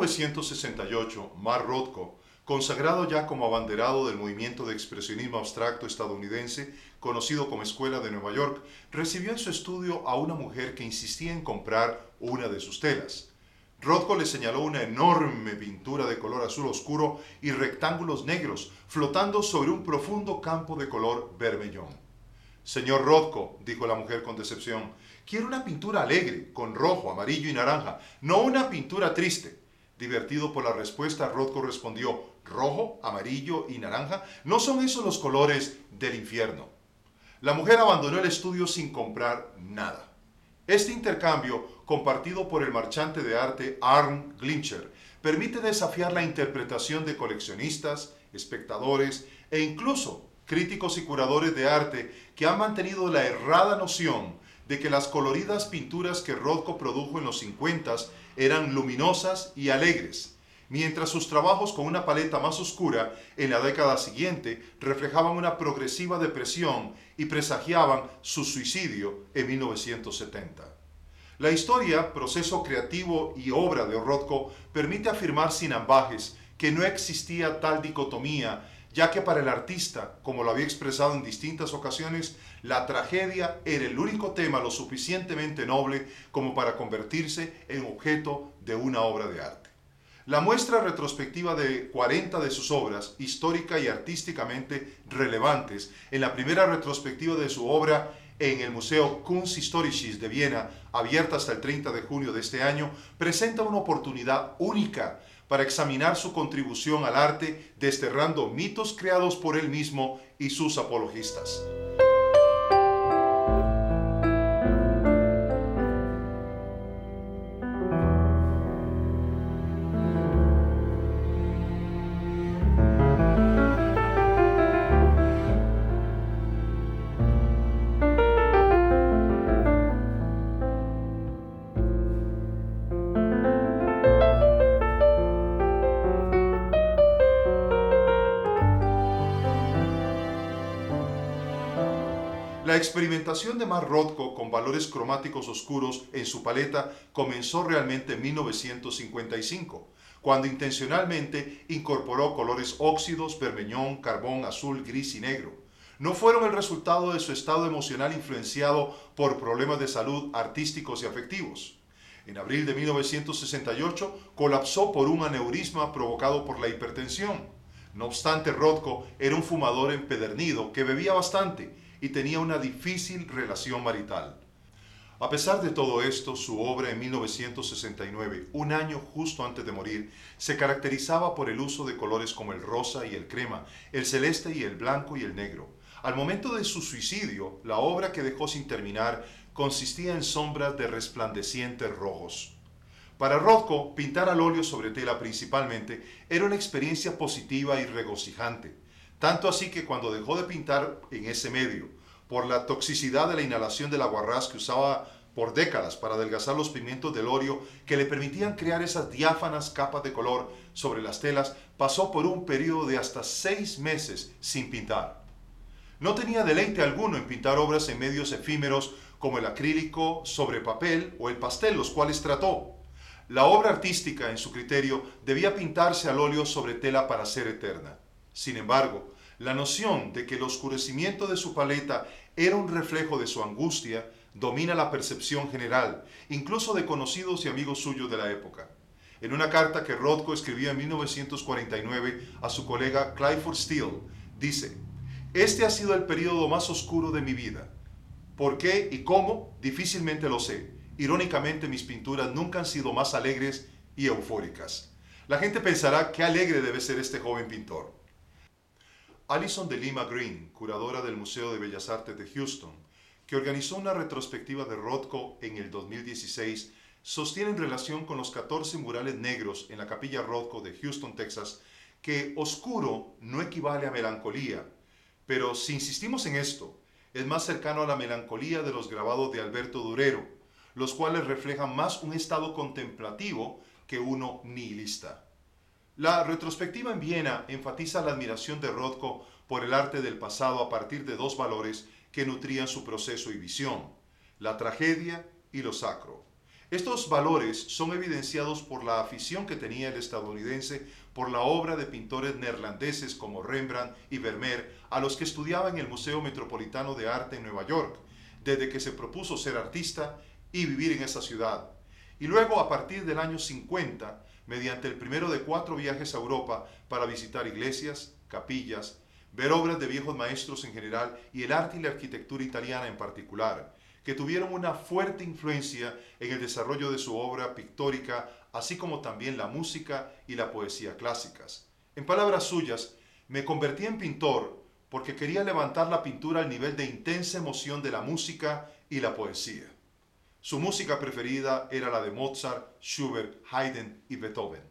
1968, Mark Rothko, consagrado ya como abanderado del movimiento de expresionismo abstracto estadounidense, conocido como Escuela de Nueva York, recibió en su estudio a una mujer que insistía en comprar una de sus telas. Rothko le señaló una enorme pintura de color azul oscuro y rectángulos negros flotando sobre un profundo campo de color bermellón. Señor Rothko, dijo la mujer con decepción, quiero una pintura alegre, con rojo, amarillo y naranja, no una pintura triste. Divertido por la respuesta, Rothko respondió, rojo, amarillo y naranja, ¿no son esos los colores del infierno? La mujer abandonó el estudio sin comprar nada. Este intercambio, compartido por el marchante de arte Arne Glimcher, permite desafiar la interpretación de coleccionistas, espectadores e incluso críticos y curadores de arte que han mantenido la errada noción de que las coloridas pinturas que Rothko produjo en los 50s eran luminosas y alegres, mientras sus trabajos con una paleta más oscura en la década siguiente reflejaban una progresiva depresión y presagiaban su suicidio en 1970. La historia, proceso creativo y obra de Rothko permite afirmar sin ambages que no existía tal dicotomía, ya que para el artista, como lo había expresado en distintas ocasiones, la tragedia era el único tema lo suficientemente noble como para convertirse en objeto de una obra de arte. La muestra retrospectiva de 40 de sus obras, histórica y artísticamente relevantes, en la primera retrospectiva de su obra en el Museo Kunsthistorisches de Viena, abierta hasta el 30 de junio de este año, presenta una oportunidad única para examinar su contribución al arte, desterrando mitos creados por él mismo y sus apologistas. La experimentación de Mark Rothko con valores cromáticos oscuros en su paleta comenzó realmente en 1955, cuando intencionalmente incorporó colores óxidos, bermellón, carbón, azul, gris y negro. No fueron el resultado de su estado emocional influenciado por problemas de salud artísticos y afectivos. En abril de 1968 colapsó por un aneurisma provocado por la hipertensión. No obstante, Rothko era un fumador empedernido que bebía bastante y tenía una difícil relación marital. A pesar de todo esto, su obra en 1969, un año justo antes de morir, se caracterizaba por el uso de colores como el rosa y el crema, el celeste y el blanco y el negro. Al momento de su suicidio, la obra que dejó sin terminar consistía en sombras de resplandecientes rojos. Para Rothko, pintar al óleo sobre tela principalmente era una experiencia positiva y regocijante. Tanto así que cuando dejó de pintar en ese medio, por la toxicidad de la inhalación del aguarrás que usaba por décadas para adelgazar los pigmentos del óleo que le permitían crear esas diáfanas capas de color sobre las telas, pasó por un periodo de hasta 6 meses sin pintar. No tenía deleite alguno en pintar obras en medios efímeros como el acrílico sobre papel o el pastel, los cuales trató. La obra artística, en su criterio, debía pintarse al óleo sobre tela para ser eterna. Sin embargo, la noción de que el oscurecimiento de su paleta era un reflejo de su angustia domina la percepción general, incluso de conocidos y amigos suyos de la época. En una carta que Rothko escribió en 1949 a su colega Clyfford Steele, dice: «Este ha sido el periodo más oscuro de mi vida. ¿Por qué y cómo? Difícilmente lo sé. Irónicamente, mis pinturas nunca han sido más alegres y eufóricas». La gente pensará qué alegre debe ser este joven pintor. Alison de Lima Green, curadora del Museo de Bellas Artes de Houston, que organizó una retrospectiva de Rothko en el 2016, sostiene en relación con los 14 murales negros en la Capilla Rothko de Houston, Texas, que oscuro no equivale a melancolía, pero si insistimos en esto, es más cercano a la melancolía de los grabados de Alberto Durero, los cuales reflejan más un estado contemplativo que uno nihilista. La retrospectiva en Viena enfatiza la admiración de Rothko por el arte del pasado a partir de 2 valores que nutrían su proceso y visión: la tragedia y lo sacro. Estos valores son evidenciados por la afición que tenía el estadounidense por la obra de pintores neerlandeses como Rembrandt y Vermeer, a los que estudiaba en el Museo Metropolitano de Arte en Nueva York, desde que se propuso ser artista y vivir en esa ciudad. Y luego, a partir del año 50, mediante el primero de 4 viajes a Europa para visitar iglesias, capillas, ver obras de viejos maestros en general y el arte y la arquitectura italiana en particular, que tuvieron una fuerte influencia en el desarrollo de su obra pictórica, así como también la música y la poesía clásicas. En palabras suyas, me convertí en pintor porque quería levantar la pintura al nivel de intensa emoción de la música y la poesía. Su música preferida era la de Mozart, Schubert, Haydn y Beethoven.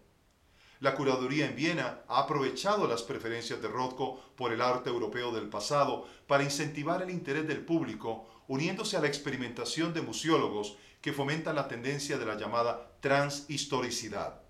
La curaduría en Viena ha aprovechado las preferencias de Rothko por el arte europeo del pasado para incentivar el interés del público, uniéndose a la experimentación de museólogos que fomentan la tendencia de la llamada transhistoricidad.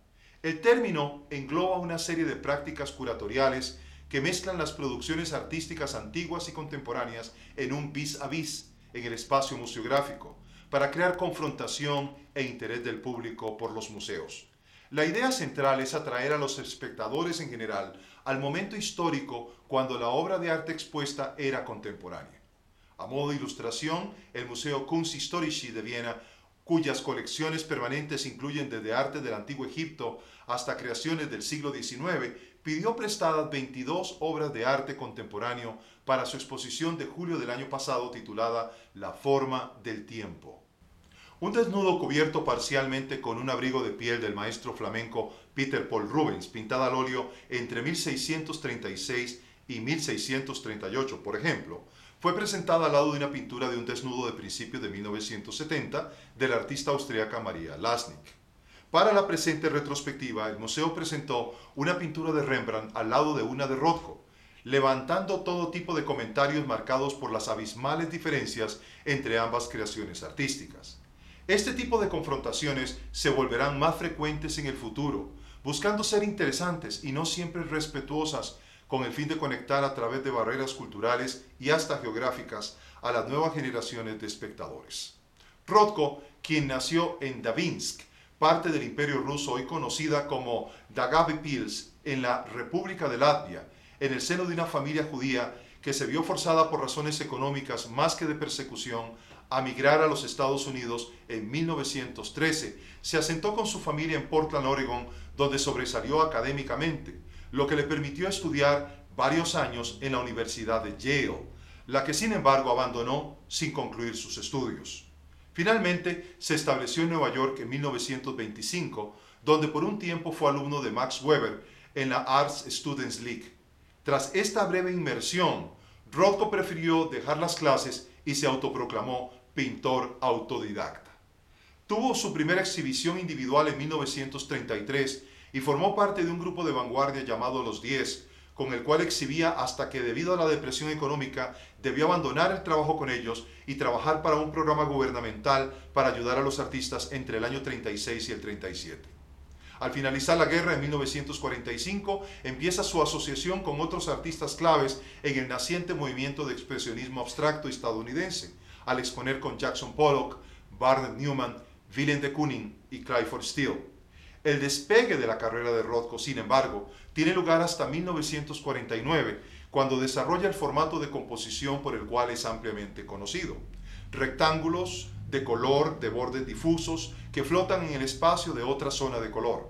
El término engloba una serie de prácticas curatoriales que mezclan las producciones artísticas antiguas y contemporáneas en un vis a vis en el espacio museográfico, para crear confrontación e interés del público por los museos. La idea central es atraer a los espectadores en general al momento histórico cuando la obra de arte expuesta era contemporánea. A modo de ilustración, el Museo Kunsthistorische de Viena, cuyas colecciones permanentes incluyen desde arte del Antiguo Egipto hasta creaciones del siglo XIX, pidió prestadas 22 obras de arte contemporáneo para su exposición de julio del año pasado titulada La forma del tiempo. Un desnudo cubierto parcialmente con un abrigo de piel del maestro flamenco Peter Paul Rubens, pintada al óleo entre 1636 y 1638, por ejemplo, fue presentada al lado de una pintura de un desnudo de principios de 1970 de la artista austríaca Maria Lasnik. Para la presente retrospectiva, el museo presentó una pintura de Rembrandt al lado de una de Rothko, levantando todo tipo de comentarios marcados por las abismales diferencias entre ambas creaciones artísticas. Este tipo de confrontaciones se volverán más frecuentes en el futuro, buscando ser interesantes y no siempre respetuosas, con el fin de conectar a través de barreras culturales y hasta geográficas a las nuevas generaciones de espectadores. Rothko, quien nació en Davinsk, parte del Imperio Ruso hoy conocida como Daugavpils, en la República de Latvia, en el seno de una familia judía que se vio forzada por razones económicas más que de persecución a migrar a los Estados Unidos en 1913. Se asentó con su familia en Portland, Oregon, donde sobresalió académicamente, lo que le permitió estudiar varios años en la Universidad de Yale, la que sin embargo abandonó sin concluir sus estudios. Finalmente se estableció en Nueva York en 1925, donde por un tiempo fue alumno de Max Weber en la Arts Students League. Tras esta breve inmersión, Rothko prefirió dejar las clases y se autoproclamó pintor autodidacta. Tuvo su primera exhibición individual en 1933 y formó parte de un grupo de vanguardia llamado Los 10, con el cual exhibía hasta que debido a la depresión económica debió abandonar el trabajo con ellos y trabajar para un programa gubernamental para ayudar a los artistas entre el año 36 y el 37. Al finalizar la guerra en 1945, empieza su asociación con otros artistas claves en el naciente movimiento de expresionismo abstracto estadounidense, al exponer con Jackson Pollock, Barnett Newman, Willem de Kooning y Clyfford Steele. El despegue de la carrera de Rothko, sin embargo, tiene lugar hasta 1949, cuando desarrolla el formato de composición por el cual es ampliamente conocido. Rectángulos de color de bordes difusos que flotan en el espacio de otra zona de color.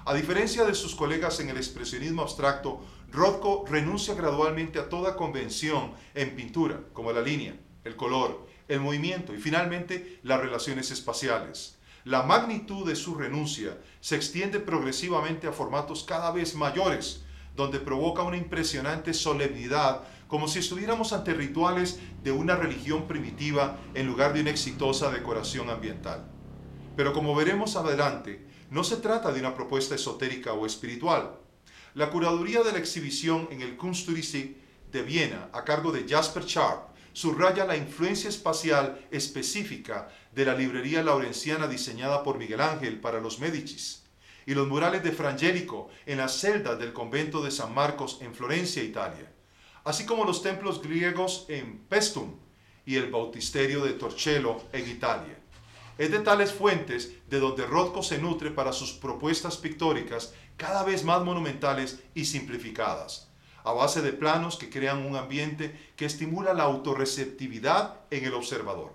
A diferencia de sus colegas en el expresionismo abstracto, Rothko renuncia gradualmente a toda convención en pintura, como la línea, el color, el movimiento y finalmente las relaciones espaciales. La magnitud de su renuncia se extiende progresivamente a formatos cada vez mayores, donde provoca una impresionante solemnidad, como si estuviéramos ante rituales de una religión primitiva en lugar de una exitosa decoración ambiental. Pero como veremos adelante, no se trata de una propuesta esotérica o espiritual. La curaduría de la exhibición en el Kunsthistorische de Viena, a cargo de Jasper Sharp, subraya la influencia espacial específica de la librería laurenciana diseñada por Miguel Ángel para los Médicis, y los murales de Frangelico en las celdas del convento de San Marcos en Florencia, Italia, así como los templos griegos en Paestum y el bautisterio de Torcello en Italia. Es de tales fuentes de donde Rothko se nutre para sus propuestas pictóricas cada vez más monumentales y simplificadas, a base de planos que crean un ambiente que estimula la autorreceptividad en el observador.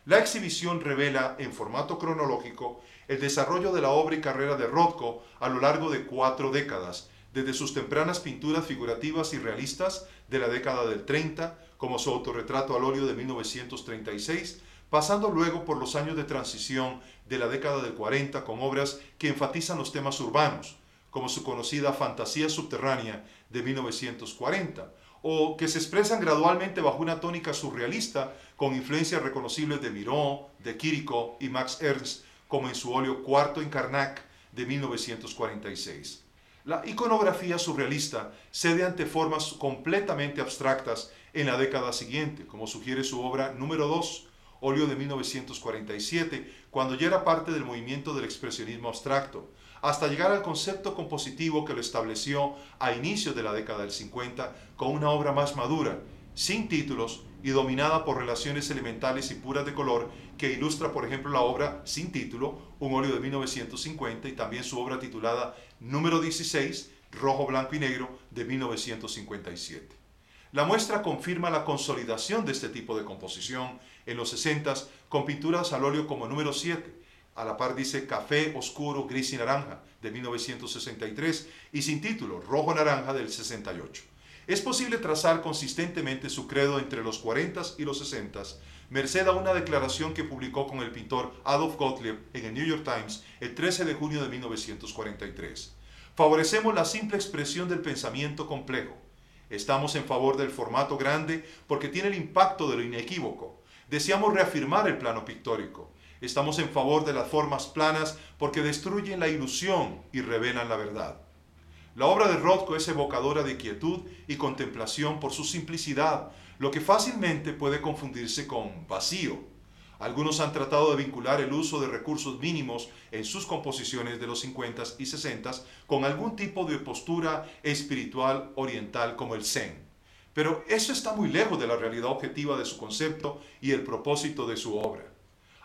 La exhibición revela en formato cronológico el desarrollo de la obra y carrera de Rothko a lo largo de 4 décadas, desde sus tempranas pinturas figurativas y realistas de la década del 30, como su autorretrato al óleo de 1936, pasando luego por los años de transición de la década del 40 con obras que enfatizan los temas urbanos, como su conocida Fantasía subterránea de 1940, o que se expresan gradualmente bajo una tónica surrealista con influencias reconocibles de Miró, de Quirico y Max Ernst, como en su óleo Cuarto en Karnak de 1946. La iconografía surrealista cede ante formas completamente abstractas en la década siguiente, como sugiere su obra número 2, óleo de 1947, cuando ya era parte del movimiento del expresionismo abstracto, hasta llegar al concepto compositivo que lo estableció a inicios de la década del 50 con una obra más madura, sin títulos y dominada por relaciones elementales y puras de color, que ilustra, por ejemplo, la obra sin título, un óleo de 1950, y también su obra titulada número 16, rojo, blanco y negro, de 1957. La muestra confirma la consolidación de este tipo de composición en los 60s con pinturas al óleo como número 7, a la par dice Café, Oscuro, Gris y Naranja de 1963 y sin título, Rojo Naranja del 68. Es posible trazar consistentemente su credo entre los 40s y los 60s, merced a una declaración que publicó con el pintor Adolf Gottlieb en el New York Times el 13 de junio de 1943. Favorecemos la simple expresión del pensamiento complejo. Estamos en favor del formato grande porque tiene el impacto de lo inequívoco. Deseamos reafirmar el plano pictórico. Estamos en favor de las formas planas porque destruyen la ilusión y revelan la verdad. La obra de Rothko es evocadora de quietud y contemplación por su simplicidad, lo que fácilmente puede confundirse con vacío. Algunos han tratado de vincular el uso de recursos mínimos en sus composiciones de los 50s y 60s con algún tipo de postura espiritual oriental como el Zen. Pero eso está muy lejos de la realidad objetiva de su concepto y el propósito de su obra.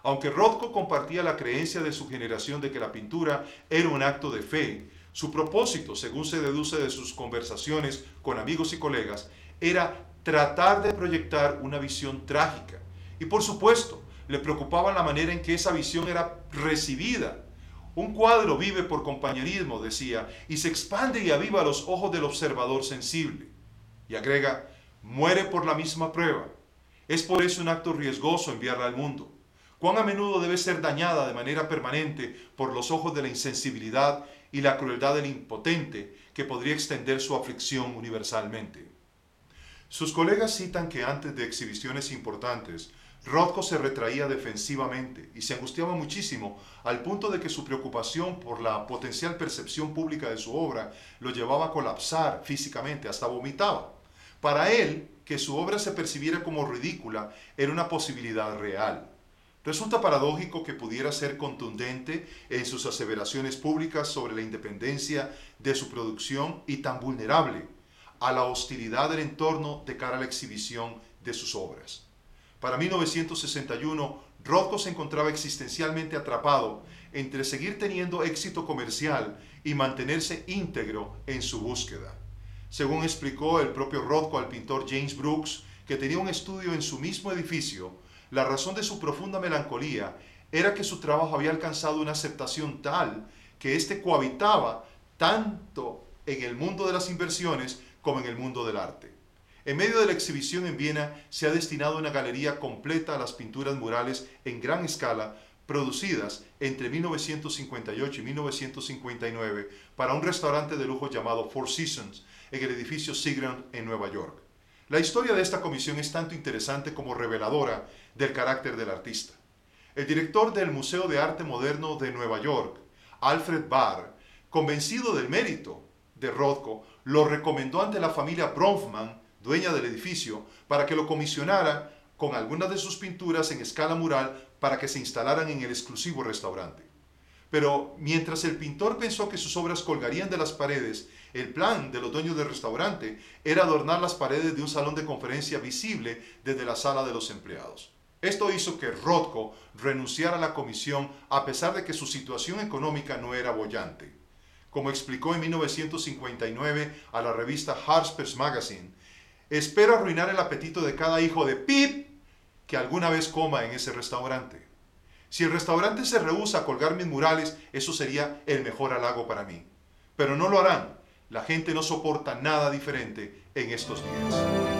Aunque Rothko compartía la creencia de su generación de que la pintura era un acto de fe, su propósito, según se deduce de sus conversaciones con amigos y colegas, era tratar de proyectar una visión trágica. Y por supuesto, le preocupaba la manera en que esa visión era recibida. Un cuadro vive por compañerismo, decía, y se expande y aviva a los ojos del observador sensible. Y agrega, muere por la misma prueba. Es por eso un acto riesgoso enviarla al mundo. Cuán a menudo debe ser dañada de manera permanente por los ojos de la insensibilidad y la crueldad del impotente que podría extender su aflicción universalmente. Sus colegas citan que antes de exhibiciones importantes, Rothko se retraía defensivamente y se angustiaba muchísimo al punto de que su preocupación por la potencial percepción pública de su obra lo llevaba a colapsar físicamente, hasta vomitaba. Para él, que su obra se percibiera como ridícula era una posibilidad real. Resulta paradójico que pudiera ser contundente en sus aseveraciones públicas sobre la independencia de su producción y tan vulnerable a la hostilidad del entorno de cara a la exhibición de sus obras. Para 1961, Rothko se encontraba existencialmente atrapado entre seguir teniendo éxito comercial y mantenerse íntegro en su búsqueda. Según explicó el propio Rothko al pintor James Brooks, que tenía un estudio en su mismo edificio, la razón de su profunda melancolía era que su trabajo había alcanzado una aceptación tal que éste cohabitaba tanto en el mundo de las inversiones como en el mundo del arte. En medio de la exhibición en Viena se ha destinado una galería completa a las pinturas murales en gran escala producidas entre 1958 y 1959 para un restaurante de lujo llamado Four Seasons en el edificio Seagram en Nueva York. La historia de esta comisión es tanto interesante como reveladora del carácter del artista. El director del Museo de Arte Moderno de Nueva York, Alfred Barr, convencido del mérito de Rothko, lo recomendó ante la familia Bronfman, dueña del edificio, para que lo comisionara con algunas de sus pinturas en escala mural para que se instalaran en el exclusivo restaurante. Pero mientras el pintor pensó que sus obras colgarían de las paredes, el plan de los dueños del restaurante era adornar las paredes de un salón de conferencia visible desde la sala de los empleados. Esto hizo que Rothko renunciara a la comisión a pesar de que su situación económica no era boyante. Como explicó en 1959 a la revista Harper's Magazine, espero arruinar el apetito de cada hijo de Pip que alguna vez coma en ese restaurante. Si el restaurante se rehúsa a colgar mis murales, eso sería el mejor halago para mí. Pero no lo harán. La gente no soporta nada diferente en estos días.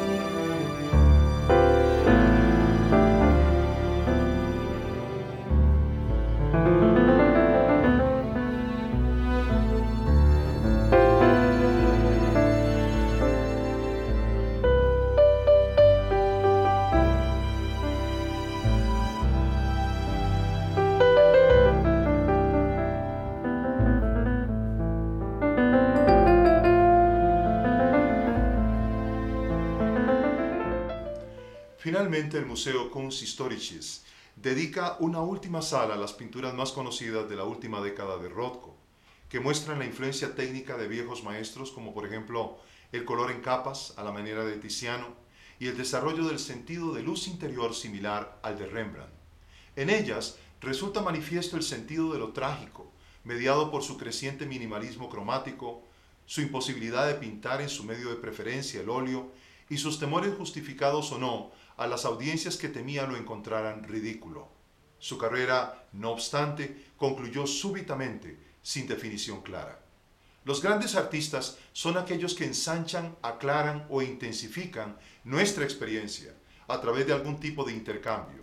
Finalmente, el Museo Kunsthistorisches dedica una última sala a las pinturas más conocidas de la última década de Rothko, que muestran la influencia técnica de viejos maestros como por ejemplo el color en capas a la manera de Tiziano y el desarrollo del sentido de luz interior similar al de Rembrandt. En ellas resulta manifiesto el sentido de lo trágico, mediado por su creciente minimalismo cromático, su imposibilidad de pintar en su medio de preferencia, el óleo, y sus temores justificados o no a las audiencias que temía lo encontraran ridículo. Su carrera, no obstante, concluyó súbitamente, sin definición clara. Los grandes artistas son aquellos que ensanchan, aclaran o intensifican nuestra experiencia a través de algún tipo de intercambio.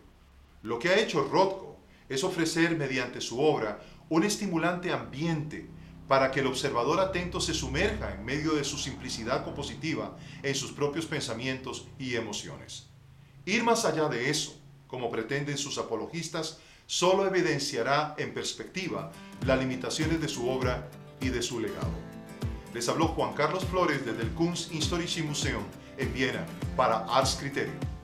Lo que ha hecho Rothko es ofrecer mediante su obra un estimulante ambiente para que el observador atento se sumerja en medio de su simplicidad compositiva en sus propios pensamientos y emociones. Ir más allá de eso, como pretenden sus apologistas, solo evidenciará en perspectiva las limitaciones de su obra y de su legado. Les habló Juan Carlos Flores desde el Kunsthistorisches Museum en Viena para Ars Criterium.